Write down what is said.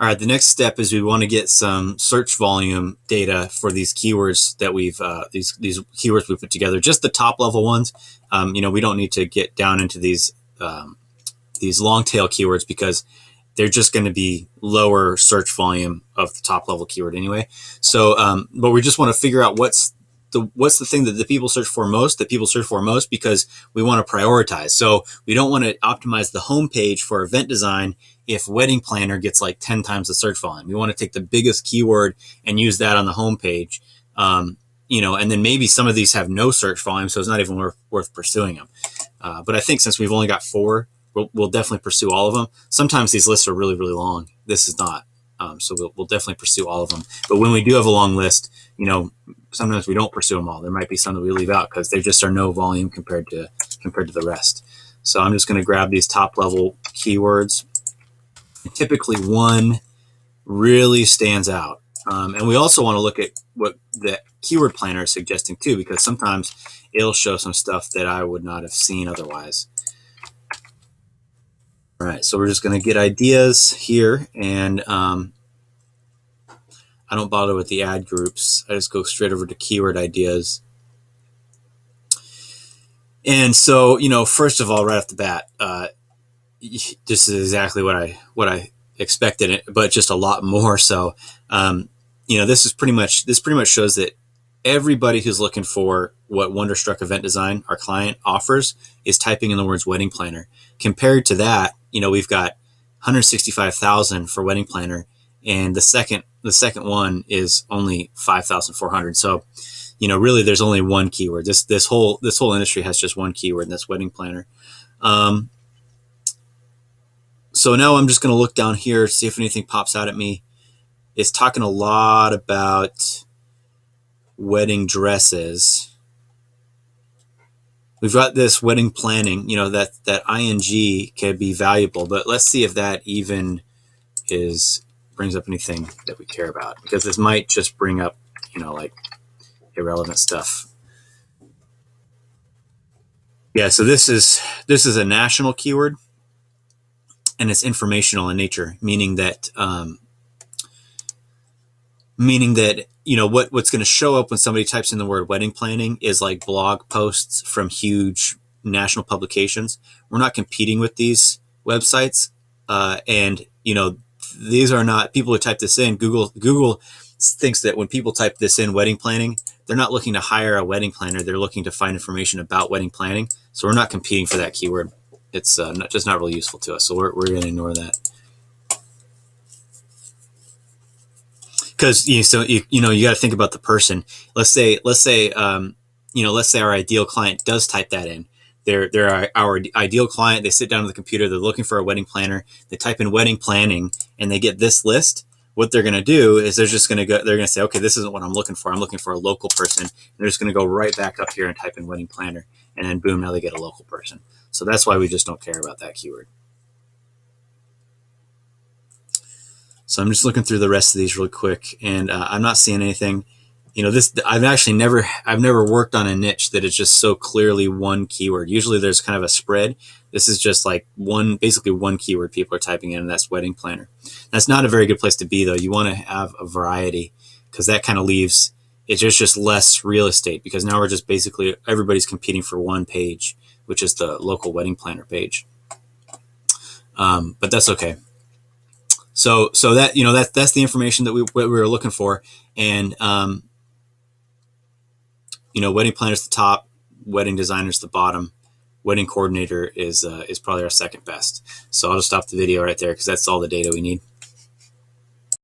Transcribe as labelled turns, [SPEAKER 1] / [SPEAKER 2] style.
[SPEAKER 1] All right, the next step is we want to get some search volume data for these keywords that we've these keywords we put together. Just the top level ones. We don't need to get down into these long tail keywords because they're just going to be lower search volume of the top level keyword anyway. So, but we just want to figure out what's the thing that the people search for most, because we want to prioritize. So we don't want to optimize the homepage for event design if wedding planner gets like 10 times the search volume. We want to take the biggest keyword and use that on the homepage. And then maybe some of these have no search volume, so it's not even worth pursuing them. But I think since we've only got 4, we'll definitely pursue all of them. Sometimes these lists are really, really long. This is not. So we'll definitely pursue all of them. But when we do have a long list, sometimes we don't pursue them all. There might be some that we leave out because there just are no volume compared to the rest. So I'm just going to grab these top level keywords. And typically one really stands out. And we also want to look at what the keyword planner is suggesting too, because sometimes it'll show some stuff that I would not have seen otherwise. All right, so we're just going to get ideas here, and I don't bother with the ad groups. I just go straight over to keyword ideas. And so, first of all, right off the bat, this is exactly what I expected, but just a lot more. So, this pretty much shows that everybody who's looking for what Wonderstruck Event Design, our client, offers is typing in the words wedding planner. Compared to that, we've got 165,000 for wedding planner, and the second one is only 5,400. So, really, there's only one keyword. This whole industry has just one keyword, and that's wedding planner. So now I'm just going to look down here, see if anything pops out at me. It's talking a lot about wedding dresses. We've got this wedding planning, that ing can be valuable, but let's see if that even brings up anything that we care about, because this might just bring up, like irrelevant stuff. Yeah, so this is a national keyword, and it's informational in nature, meaning that what's going to show up when somebody types in the word wedding planning is like blog posts from huge national publications. We're not competing with these websites, and these are not people who type this in. Google thinks that when people type this in, wedding planning, they're not looking to hire a wedding planner. They're looking to find information about wedding planning. So we're not competing for that keyword. It's just not really useful to us. So we're going to ignore that. Because you got to think about the person. Let's say our ideal client does type that in. They're our ideal client. They sit down at the computer. They're looking for a wedding planner. They type in wedding planning, and they get this list. What they're going to do is they're going to say, okay, this isn't what I'm looking for. I'm looking for a local person. And they're just going to go right back up here and type in wedding planner, and then boom, now they get a local person. So that's why we just don't care about that keyword. So I'm just looking through the rest of these really quick, and I'm not seeing anything. I've never worked on a niche that is just so clearly one keyword. Usually there's kind of a spread. This is just like basically one keyword people are typing in, and that's wedding planner. That's not a very good place to be, though. You want to have a variety, because that kind of leaves it's just less real estate, because now we're just basically everybody's competing for one page, which is the local wedding planner page. But that's okay. So that that's the information that we were looking for, and wedding planner is the top, wedding designer is the bottom, wedding coordinator is probably our second best. So I'll just stop the video right there because that's all the data we need.